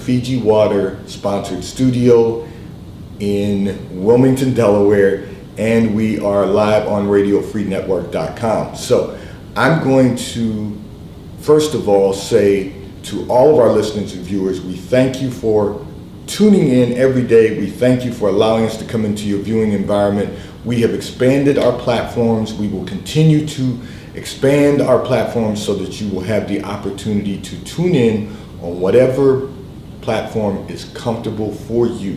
Fiji Water sponsored studio in Wilmington, Delaware, and we are live on RadioFreeNetwork.com. So I'm going to, first of all, say to all of our listeners and viewers, we thank you for tuning in every day. We thank you for allowing us to come into your viewing environment. We have expanded our platforms. We will continue to expand our platforms so that you will have the opportunity to tune in on whatever platform is comfortable for you.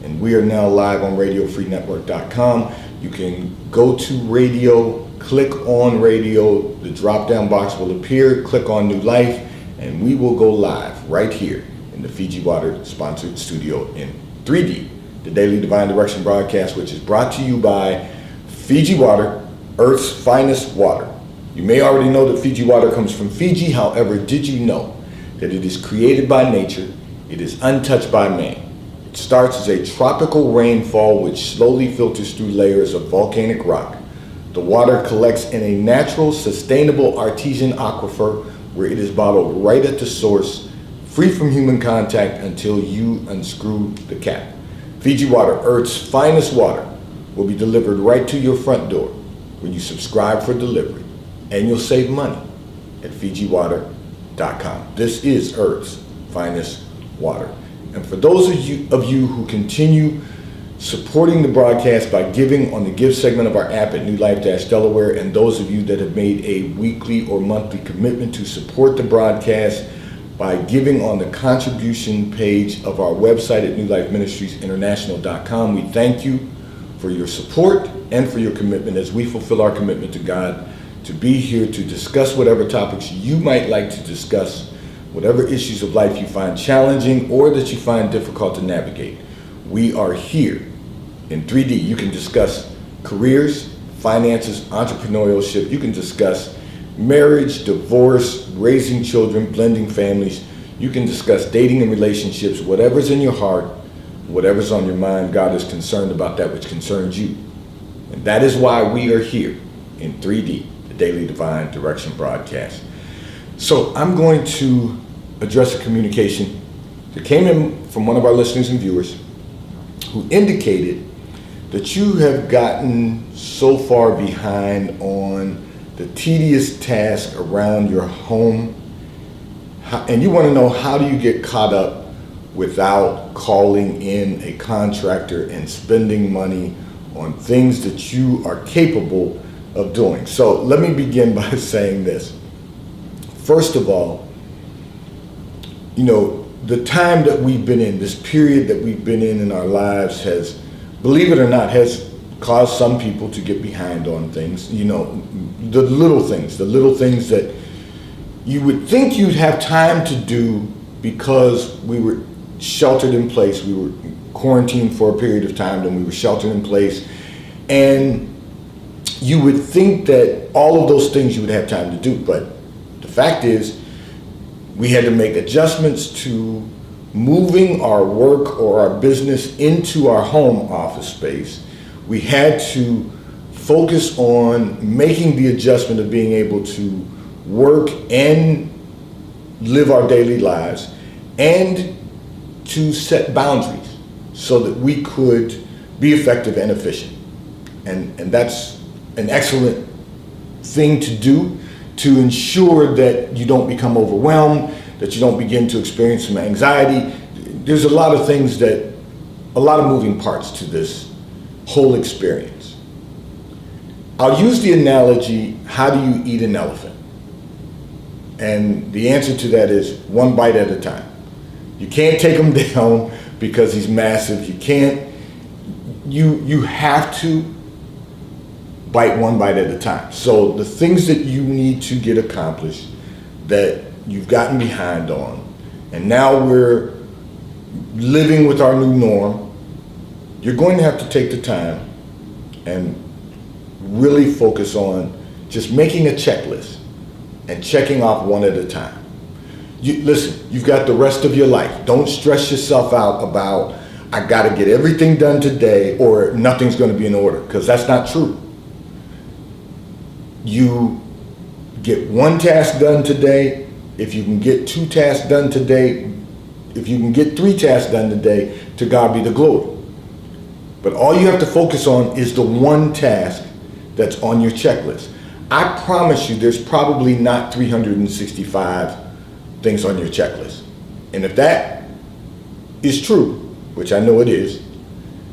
And we are now live on RadioFreeNetwork.com. You can go to radio, click on radio, the drop-down box will appear, click on New Life, and we will go live right here in the Fiji Water sponsored studio in 3D, the Daily Divine Direction broadcast, which is brought to you by Fiji Water, Earth's finest water. You may already know that Fiji Water comes from Fiji. However, did you know that it is created by nature? It is untouched by man. It starts as a tropical rainfall which slowly filters through layers of volcanic rock. The water collects in a natural, sustainable artesian aquifer where it is bottled right at the source, free from human contact until you unscrew the cap. Fiji Water, Earth's finest water, will be delivered right to your front door when you subscribe for delivery. And you'll save money at FijiWater.com. This is Earth's finest water. And for those of you who continue supporting the broadcast by giving on the give segment of our app at New Life-Delaware, and those of you that have made a weekly or monthly commitment to support the broadcast by giving on the contribution page of our website at NewLifeMinistriesInternational.com, we thank you for your support and for your commitment as we fulfill our commitment to God to be here to discuss whatever topics you might like to discuss, whatever issues of life you find challenging or that you find difficult to navigate. We are here in 3D. You can discuss careers, finances, entrepreneurship. You can discuss marriage, divorce, raising children, blending families. You can discuss dating and relationships. Whatever's in your heart, whatever's on your mind, God is concerned about that which concerns you. And that is why we are here in 3D, the Daily Divine Direction broadcast. So I'm going to address a communication that came in from one of our listeners and viewers who indicated that you have gotten so far behind on the tedious task around your home, and you want to know, how do you get caught up without calling in a contractor and spending money on things that you are capable of doing? So let me begin by saying this. First of all, you know, the time that we've been in, this period that we've been in our lives has, believe it or not, has caused some people to get behind on things. You know, the little things that you would think you'd have time to do because we were sheltered in place. We were quarantined for a period of time, and we were sheltered in place. And you would think that all of those things you would have time to do, but the fact is, we had to make adjustments to moving our work or our business into our home office space. We had to focus on making the adjustment of being able to work and live our daily lives, and to set boundaries so that we could be effective and efficient. And that's an excellent thing to do, to ensure that you don't become overwhelmed, that you don't begin to experience some anxiety. There's a lot of things a lot of moving parts to this whole experience. I'll use the analogy, how do you eat an elephant? And the answer to that is one bite at a time. You can't take him down because he's massive. You have to bite one bite at a time. So the things that you need to get accomplished that you've gotten behind on, and now we're living with our new norm, you're going to have to take the time and really focus on just making a checklist and checking off one at a time. Listen, you've got the rest of your life. Don't stress yourself out about, I got to get everything done today or nothing's going to be in order, because that's not true. You get one task done today. If you can get two tasks done today, If you can get 3 tasks done today, to God be the glory. But all you have to focus on is the one task that's on your checklist. I promise you there's probably not 365 things on your checklist. And if that is true, which I know it is,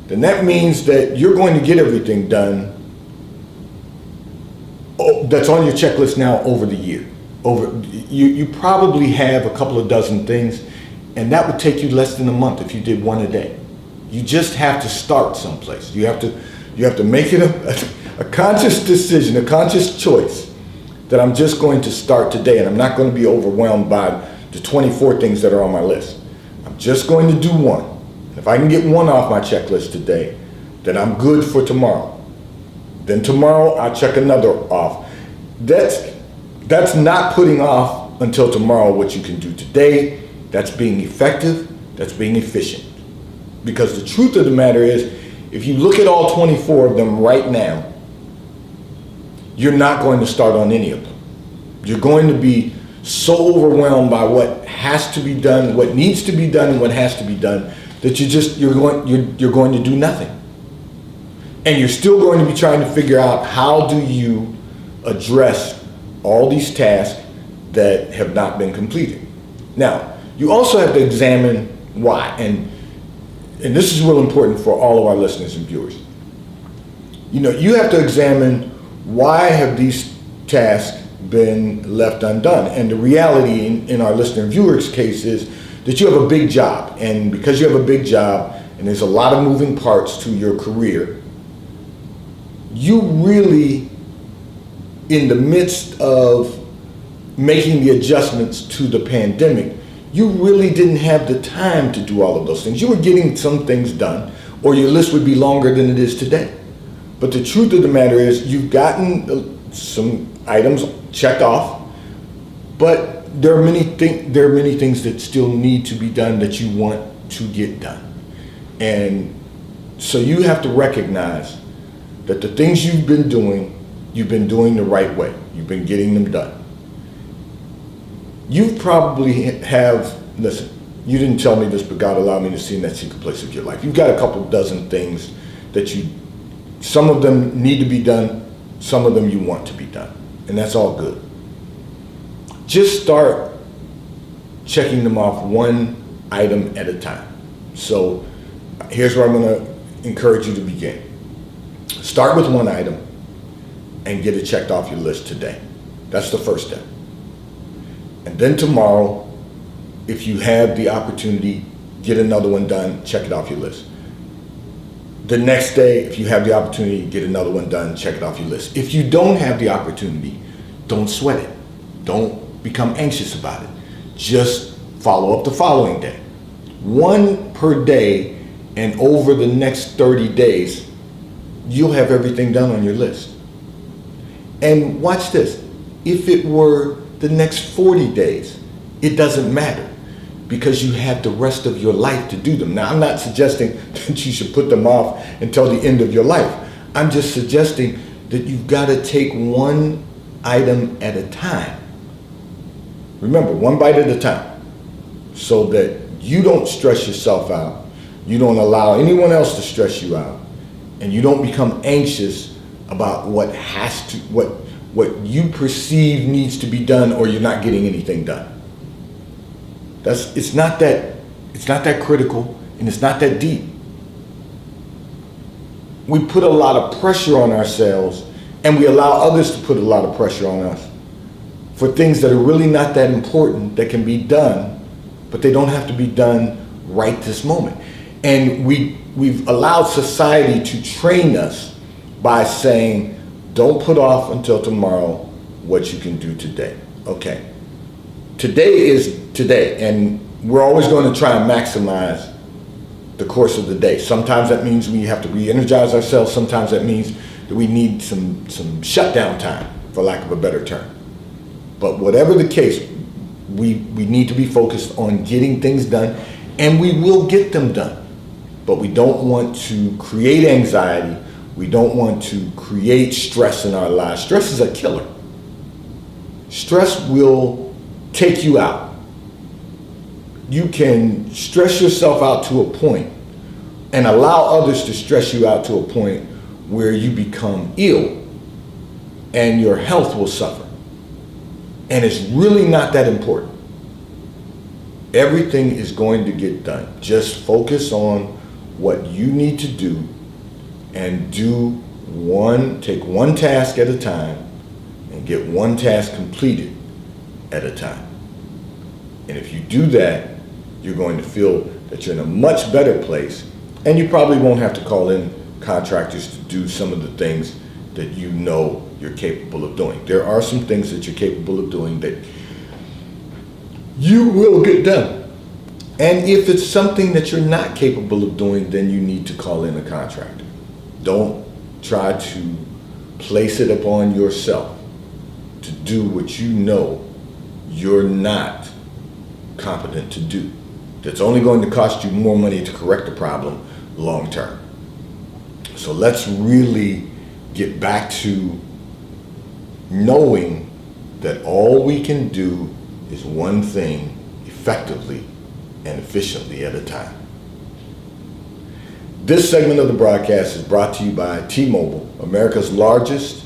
then that means that you're going to get everything done that's on your checklist now over the year. You probably have a couple of dozen things, and that would take you less than a month if you did one a day. You just have to start someplace. You have to make it a conscious decision, a conscious choice that I'm just going to start today, and I'm not going to be overwhelmed by the 24 things that are on my list. I'm just going to do one. If I can get one off my checklist today, then I'm good for tomorrow. Then tomorrow I'll check another off. That's not putting off until tomorrow what you can do today. That's being effective. That's being efficient. Because the truth of the matter is, if you look at all 24 of them right now, you're not going to start on any of them. You're going to be so overwhelmed by what has to be done, what needs to be done, and what has to be done, that you're going to do nothing. And you're still going to be trying to figure out, how do you address all these tasks that have not been completed. Now, you also have to examine why, and this is real important for all of our listeners and viewers. You have to examine, why have these tasks been left undone? And the reality in our listener and viewers case is that you have a big job, and because you have a big job and there's a lot of moving parts to your career, you really, in the midst of making the adjustments to the pandemic, you really didn't have the time to do all of those things. You were getting some things done, or your list would be longer than it is today. But the truth of the matter is, you've gotten some items checked off, but there are many things that still need to be done that you want to get done. And so you have to recognize that the things you've been doing the right way. You've been getting them done. You probably listen, you didn't tell me this, but God allowed me to see in that secret place of your life. You've got a couple dozen things that some of them need to be done, some of them you want to be done, and that's all good. Just start checking them off one item at a time. So here's where I'm going to encourage you to begin. Start with one item and get it checked off your list today. That's the first step. And then tomorrow, if you have the opportunity, get another one done, check it off your list. The next day, if you have the opportunity, get another one done, check it off your list. If you don't have the opportunity, don't sweat it. Don't become anxious about it. Just follow up the following day. One per day, and over the next 30 days, you'll have everything done on your list. And watch this. If it were the next 40 days, it doesn't matter, because you have the rest of your life to do them. Now, I'm not suggesting that you should put them off until the end of your life. I'm just suggesting that you've got to take one item at a time. Remember, one bite at a time, so that you don't stress yourself out, you don't allow anyone else to stress you out, and you don't become anxious about what you perceive needs to be done, or you're not getting anything done. It's not that critical, and it's not that deep. We put a lot of pressure on ourselves, and we allow others to put a lot of pressure on us for things that are really not that important, that can be done, but they don't have to be done right this moment. And we've allowed society to train us by saying, don't put off until tomorrow what you can do today. Okay. Today is today, and we're always going to try and maximize the course of the day. Sometimes that means we have to re-energize ourselves. Sometimes that means that we need some shutdown time, for lack of a better term. But whatever the case, we need to be focused on getting things done, and we will get them done. But we don't want to create anxiety. We don't want to create stress in our lives. Stress is a killer. Stress will take you out. you can stress yourself out to a point and allow others to stress you out to a point where you become ill and your health will suffer. And it's really not that important. Everything is going to get done. Just focus on what you need to do and take one task at a time and get one task completed at a time. And if you do that, you're going to feel that you're in a much better place, and you probably won't have to call in contractors to do some of the things that you know you're capable of doing. There are some things that you're capable of doing that you will get done. And if it's something that you're not capable of doing, then you need to call in a contractor. Don't try to place it upon yourself to do what you know you're not competent to do. That's only going to cost you more money to correct the problem long term. So let's really get back to knowing that all we can do is one thing effectively and efficiently at a time. This segment of the broadcast is brought to you by T-Mobile, America's largest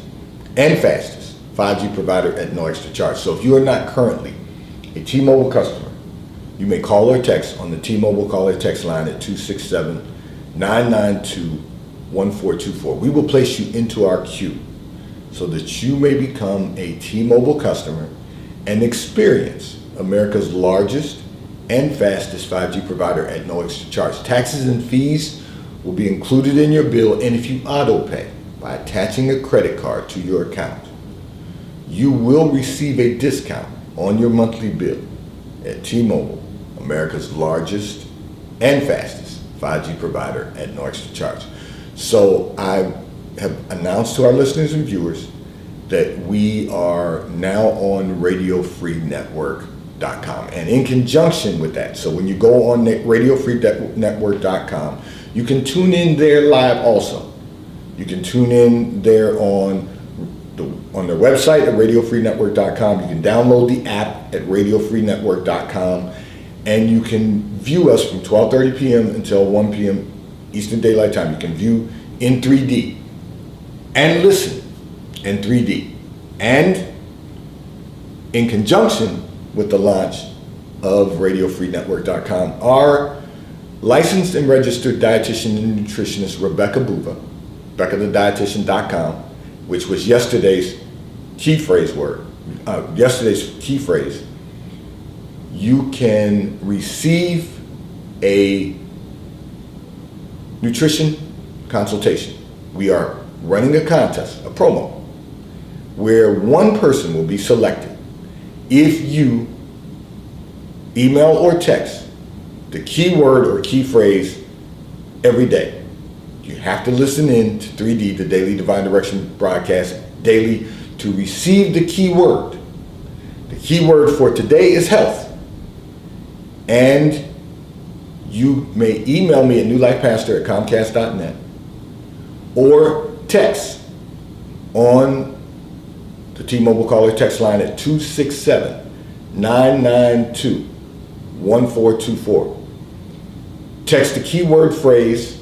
and fastest 5G provider at no extra charge. So if you are not currently a T-Mobile customer, you may call or text on the T-Mobile call or text line at 267-992-1424. We will place you into our queue so that you may become a T-Mobile customer and experience America's largest and fastest 5G provider at no extra charge. Taxes and fees will be included in your bill, and if you auto pay by attaching a credit card to your account, you will receive a discount on your monthly bill at T-Mobile, America's largest and fastest 5G provider at no extra charge. So I have announced to our listeners and viewers that we are now on RadioFreeNetwork.com. And in conjunction with that, so when you go on RadioFreeNetwork.com, you can tune in there live also. You can tune in there on their website at RadioFreeNetwork.com. You can download the app at RadioFreeNetwork.com, and you can view us from 12:30 p.m. until 1 p.m. Eastern Daylight Time. You can view in 3D and listen in 3D. And in conjunction with the launch of RadioFreeNetwork.com, our licensed and registered dietitian and nutritionist Rebecca Buva, BeccaTheDietitian.com, which was yesterday's key phrase, you can receive a nutrition consultation. We are running a contest, a promo, where one person will be selected if you email or text the keyword or key phrase every day. You have to listen in to 3D, the Daily Divine Direction broadcast, daily to receive the keyword. The keyword for today is health. And you may email me at newlifepastor@comcast.net or text on the T-Mobile caller text line at 267-992-1424. Text the keyword phrase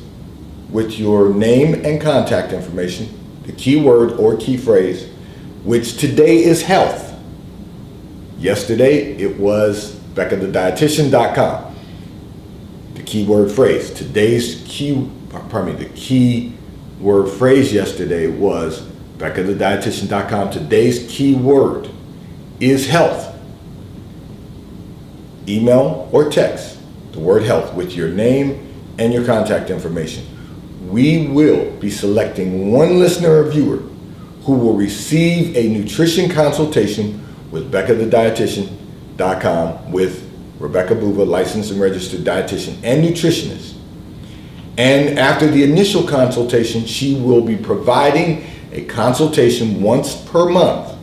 with your name and contact information, the keyword or key phrase, which today is health. Yesterday it was BeccaTheDietitian.com. The keyword phrase. The keyword phrase yesterday was BeccaTheDietitian.com. Today's keyword is health. Email or text the word health with your name and your contact information. We will be selecting one listener or viewer who will receive a nutrition consultation with BeccaTheDietitian.com with Rebecca Buva, licensed and registered dietitian and nutritionist. And after the initial consultation, she will be providing a consultation once per month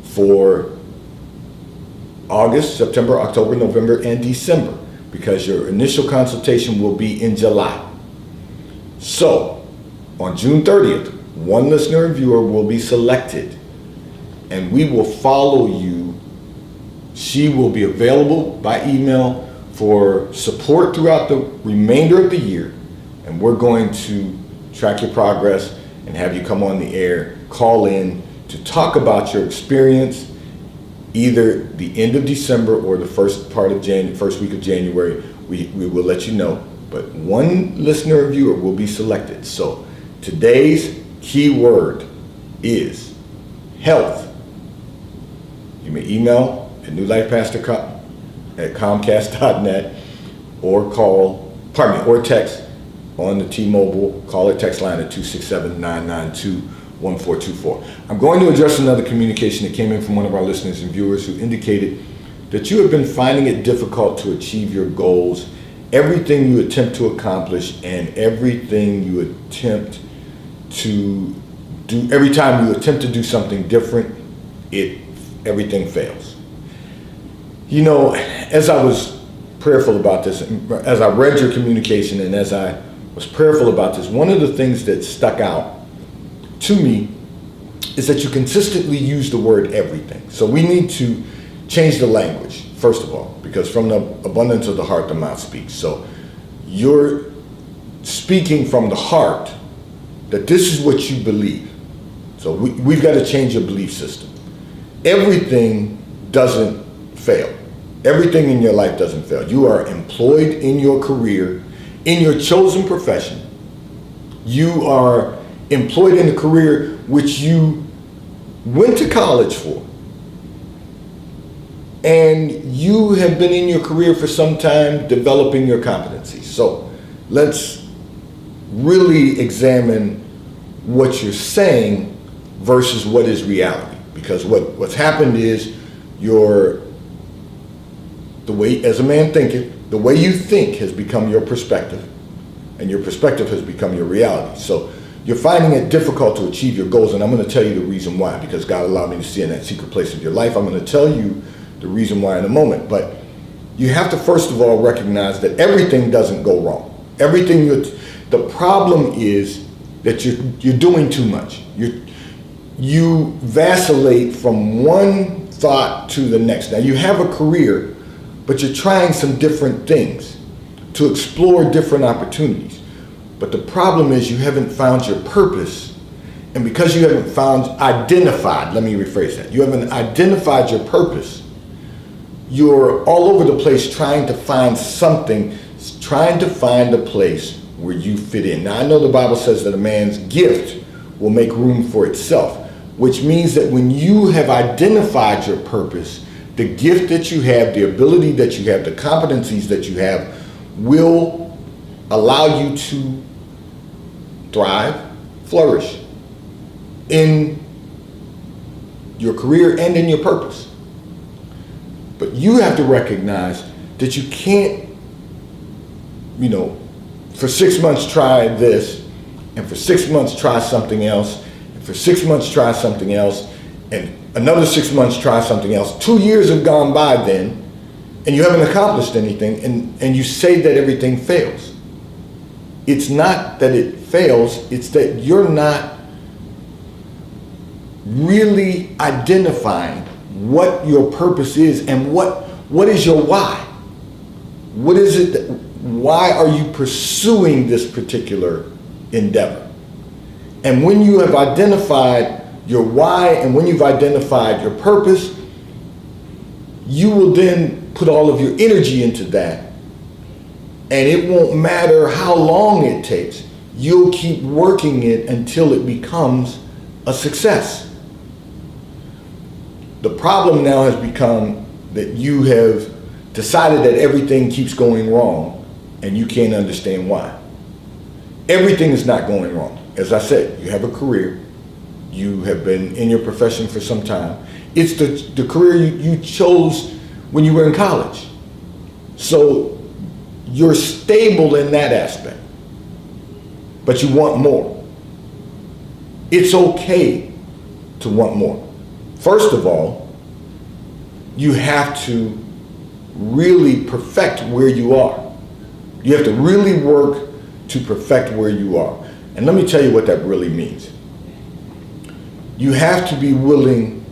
for August, September, October, November, and December, because your initial consultation will be in July. So, on June 30th, one listener and viewer will be selected, and we will follow you. She will be available by email for support throughout the remainder of the year, and we're going to track your progress and have you come on the air, call in to talk about your experience, either the end of December or the first week of January. We will let you know, but one listener or viewer will be selected. So today's key word is health. You may email at newlifepastor@comcast.net or text on the T-Mobile call or text line at 267-992-1424. I'm going to address another communication that came in from one of our listeners and viewers who indicated that you have been finding it difficult to achieve your goals, everything you attempt to accomplish, and everything you attempt to do. Every time you attempt to do something different, everything fails. You know, as I was prayerful about this, as I read your communication and as I was prayerful about this, one of the things that stuck out to me is that you consistently use the word everything. So we need to change the language, first of all, because from the abundance of the heart, the mouth speaks. So you're speaking from the heart that this is what you believe. So we've got to change your belief system. Everything doesn't fail. Everything in your life doesn't fail. You are employed in your career, in your chosen profession. You are employed in a career which you went to college for. And you have been in your career for some time developing your competencies. So let's really examine what you're saying versus what is reality. Because what's happened is the way, as a man thinketh, the way you think has become your perspective, and your perspective has become your reality. So you're finding it difficult to achieve your goals, and I'm going to tell you the reason why, because God allowed me to see in that secret place of your life. I'm going to tell you the reason why in a moment, but you have to first of all recognize that everything doesn't go wrong. The problem is that you're doing too much. You vacillate from one thought to the next. Now you have a career, but you're trying some different things to explore different opportunities. But the problem is you haven't found your purpose. And because you haven't let me rephrase that. You haven't identified your purpose. You're all over the place trying to find something, trying to find a place where you fit in. Now I know the Bible says that a man's gift will make room for itself, which means that when you have identified your purpose, the gift that you have, the ability that you have, the competencies that you have will allow you to thrive, flourish in your career and in your purpose. But you have to recognize that you can't, for 6 months try this, and for 6 months try something else, and for 6 months try something else, and another 6 months try something else. 2 years have gone by then, and you haven't accomplished anything, and you say that everything fails. It's not that it fails, it's that you're not really identifying what your purpose is and what is your why. What is it why are you pursuing this particular endeavor? And when you have identified your why and when you've identified your purpose, you will then put all of your energy into that, and it won't matter how long it takes. You'll keep working it until it becomes a success. The problem now has become that you have decided that everything keeps going wrong and you can't understand why. Everything is not going wrong. As I said, you have a career. You have been in your profession for some time. It's the career you chose when you were in college. So you're stable in that aspect, but you want more. It's okay to want more. First of all, you have to really perfect where you are. You have to really work to perfect where you are. And let me tell you what that really means. You have to be willing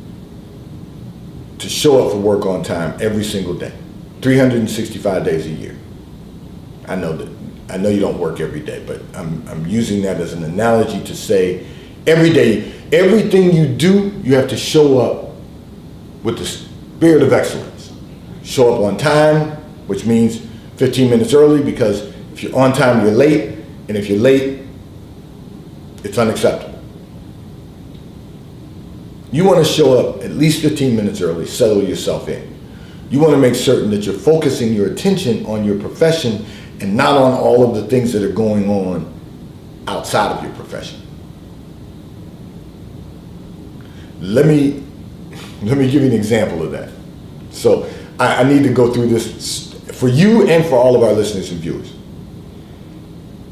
to show up for work on time every single day. 365 days a year. I know you don't work every day, but I'm using that as an analogy to say every day, everything you do, you have to show up with the spirit of excellence. Show up on time, which means 15 minutes early, because if you're on time, you're late, and if you're late, it's unacceptable. You want to show up at least 15 minutes early, settle yourself in. You want to make certain that you're focusing your attention on your profession and not on all of the things that are going on outside of your profession. Let me give you an example of that. So I need to go through this for you and for all of our listeners and viewers.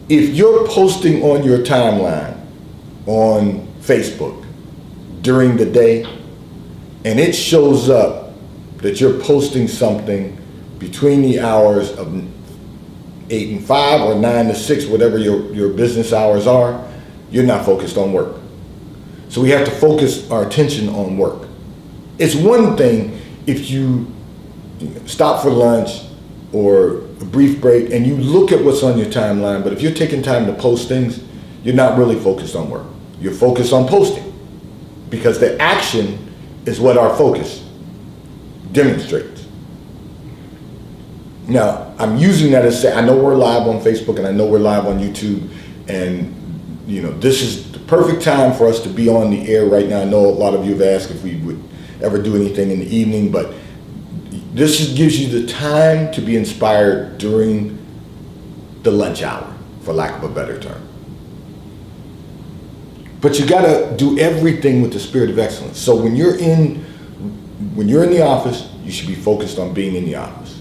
If you're posting on your timeline on Facebook during the day, and it shows up that you're posting something between the hours of 8 and 5 or 9 to 6, whatever your business hours are, you're not focused on work. So we have to focus our attention on work. It's one thing if you stop for lunch or a brief break and you look at what's on your timeline, but if you're taking time to post things, you're not really focused on work. You're focused on posting, because the action is what our focus demonstrates. Now, I'm using that as say, I know we're live on Facebook and I know we're live on YouTube, and this is the perfect time for us to be on the air right now. I know a lot of you have asked if we would ever do anything in the evening, but this gives you the time to be inspired during the lunch hour, for lack of a better term. But you got to do everything with the spirit of excellence. So when you're in the office, you should be focused on being in the office.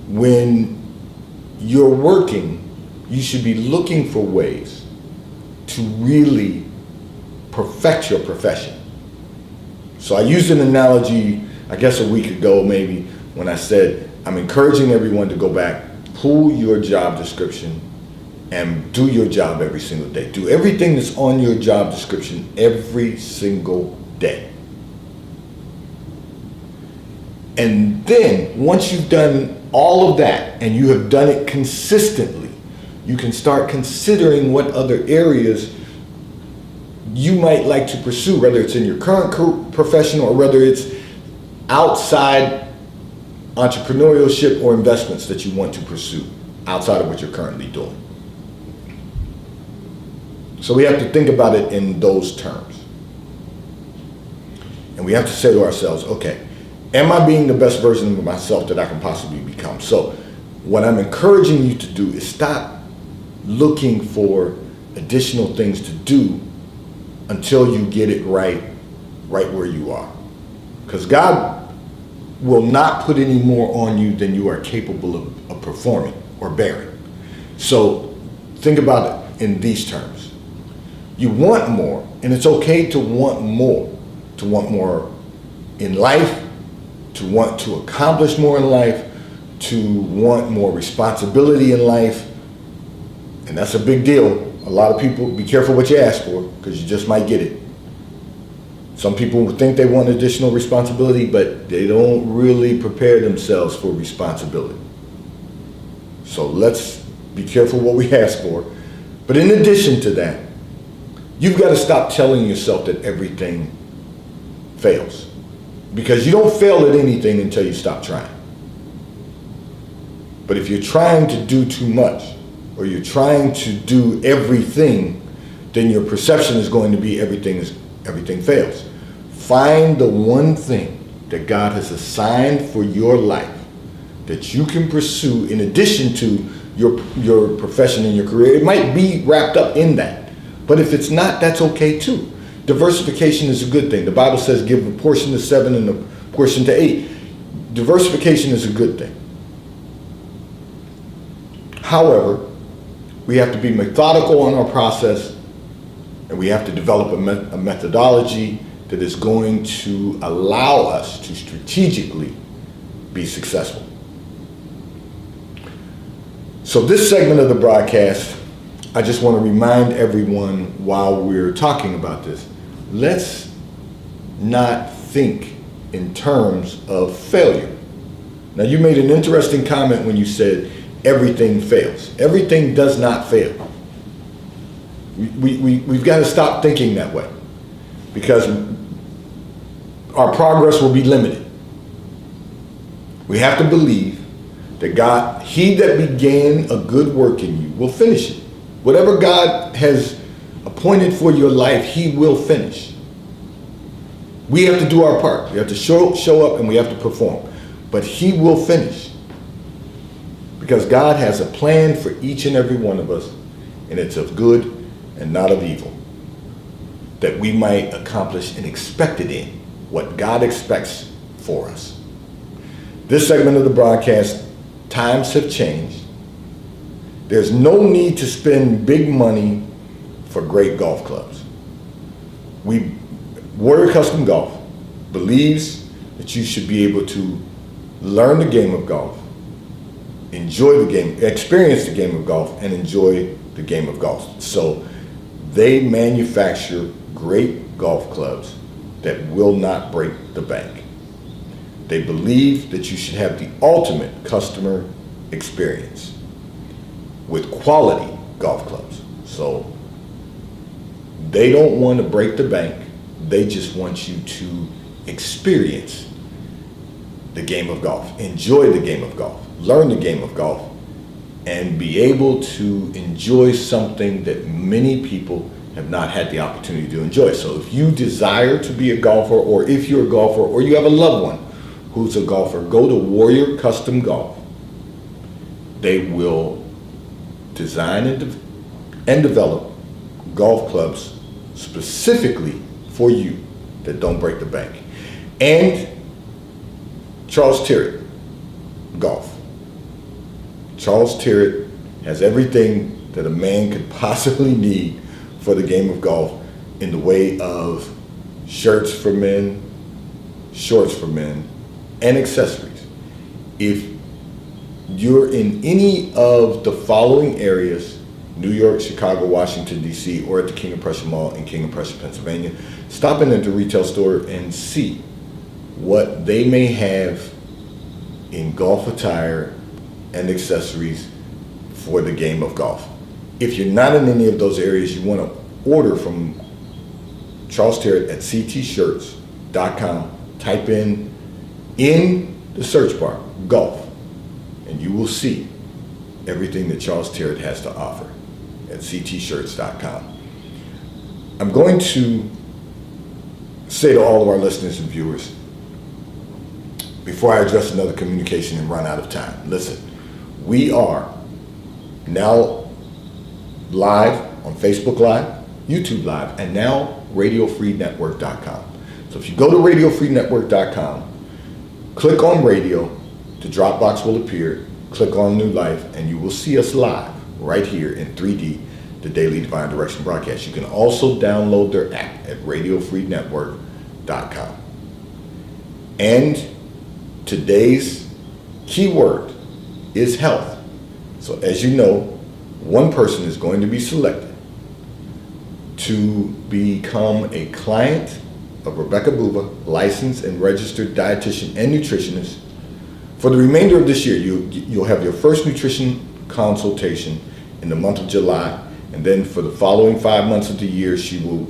When you're working, you should be looking for ways to really perfect your profession. So I used an analogy, I guess a week ago maybe, when I said I'm encouraging everyone to go back, pull your job description, and do your job every single day. Do everything that's on your job description every single day. And then, once you've done all of that, and you have done it consistently, you can start considering what other areas you might like to pursue, whether it's in your current profession or whether it's outside entrepreneurship or investments that you want to pursue outside of what you're currently doing. So we have to think about it in those terms. And we have to say to ourselves, okay, am I being the best version of myself that I can possibly become? So what I'm encouraging you to do is stop looking for additional things to do until you get it right where you are. Because God will not put any more on you than you are capable of performing or bearing. So think about it in these terms. You want more, and it's okay to want more in life, to want to accomplish more in life, to want more responsibility in life, and that's a big deal. A lot of people, be careful what you ask for, because you just might get it. Some people think they want additional responsibility, but they don't really prepare themselves for responsibility. So let's be careful what we ask for. But in addition to that, you've got to stop telling yourself that everything fails. Because you don't fail at anything until you stop trying. But if you're trying to do too much, or you're trying to do everything, then your perception is going to be everything fails. Find the one thing that God has assigned for your life that you can pursue in addition to your profession and your career. It might be wrapped up in that, but if it's not, that's okay too. Diversification is a good thing. The Bible says give a portion to 7 and a portion to 8. Diversification is a good thing. However, we have to be methodical on our process, and we have to develop a methodology that is going to allow us to strategically be successful. So this segment of the broadcast, I just want to remind everyone while we're talking about this, let's not think in terms of failure. Now, you made an interesting comment when you said everything fails. Everything does not fail. We've got to stop thinking that way, because our progress will be limited. We have to believe that God, he that began a good work in you, will finish it. Whatever God has appointed for your life, he will finish. We have to do our part. We have to show up and we have to perform. But he will finish. Because God has a plan for each and every one of us, and it's of good and not of evil, that we might accomplish and expected in what God expects for us. This segment of the broadcast, times have changed. There's no need to spend big money for great golf clubs. Warrior Custom Golf believes that you should be able to learn the game of golf, enjoy the game, experience the game of golf, and enjoy the game of golf. So they manufacture great golf clubs that will not break the bank. They believe that you should have the ultimate customer experience with quality golf clubs. So they don't want to break the bank. They just want you to experience the game of golf, enjoy the game of golf, learn the game of golf, and be able to enjoy something that many people have not had the opportunity to enjoy. So if you desire to be a golfer, or if you're a golfer, or you have a loved one who's a golfer, go to Warrior Custom Golf. They will design and develop golf clubs specifically for you that don't break the bank. And Charles Tyrwhitt Golf. Charles Tyrwhitt has everything that a man could possibly need for the game of golf in the way of shirts for men, shorts for men, and accessories. If you're in any of the following areas, New York, Chicago, Washington, D.C., or at the King of Prussia Mall in King of Prussia, Pennsylvania, stop in at the retail store and see what they may have in golf attire and accessories for the game of golf. If you're not in any of those areas, you want to order from Charles Tyrwhitt at ctshirts.com. Type in the search bar, golf, and you will see everything that Charles Tyrwhitt has to offer at ctshirts.com. I'm going to say to all of our listeners and viewers, before I address another communication and run out of time, listen, we are now live on Facebook Live, YouTube Live, and now RadioFreeNetwork.com. So if you go to RadioFreeNetwork.com, click on radio, the drop box will appear, click on New Life, and you will see us live right here in 3D, the Daily Divine Direction broadcast. You can also download their app at RadioFreeNetwork.com. And today's keyword is health. So as you know, one person is going to be selected to become a client of Rebecca Buba, licensed and registered dietitian and nutritionist. For the remainder of this year, you'll have your first nutrition consultation in the month of July, and then for the following 5 months of the year, she will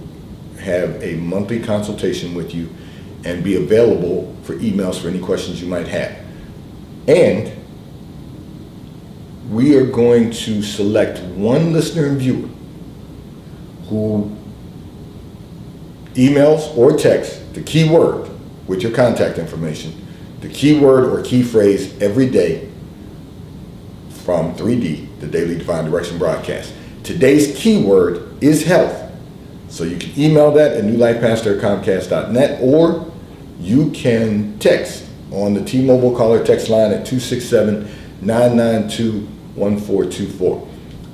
have a monthly consultation with you and be available for emails for any questions you might have. And we are going to select one listener and viewer who emails or texts the keyword with your contact information, the keyword or key phrase every day from 3D, the Daily Divine Direction broadcast. Today's keyword is health. So you can email that at newlifepastor@comcast.net, or you can text on the T-Mobile caller text line at 267-992-1424.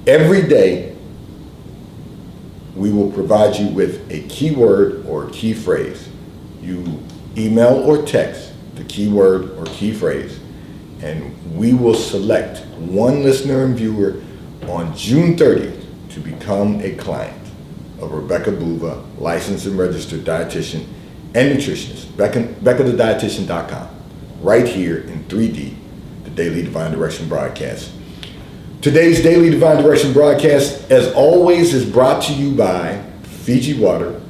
Every day, we will provide you with a keyword or key phrase. You email or text the keyword or key phrase, and we will select one listener and viewer on June 30th to become a client of Rebecca Buba, licensed and registered dietitian and nutritionist, BeccaTheDietitian.com, right here in 3D, Daily Divine Direction broadcast. Today's Daily Divine Direction broadcast, as always, is brought to you by Fiji Water.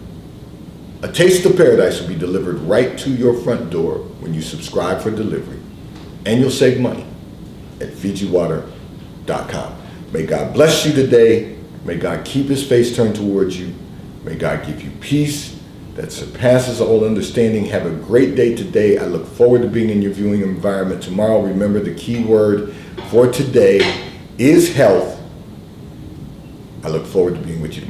A taste of paradise will be delivered right to your front door when you subscribe for delivery. And you'll save money at FijiWater.com. May God bless you today. May God keep his face turned towards you. May God give you peace that surpasses all understanding. Have a great day today. I look forward to being in your viewing environment tomorrow. Remember, the key word for today is health. I look forward to being with you tomorrow.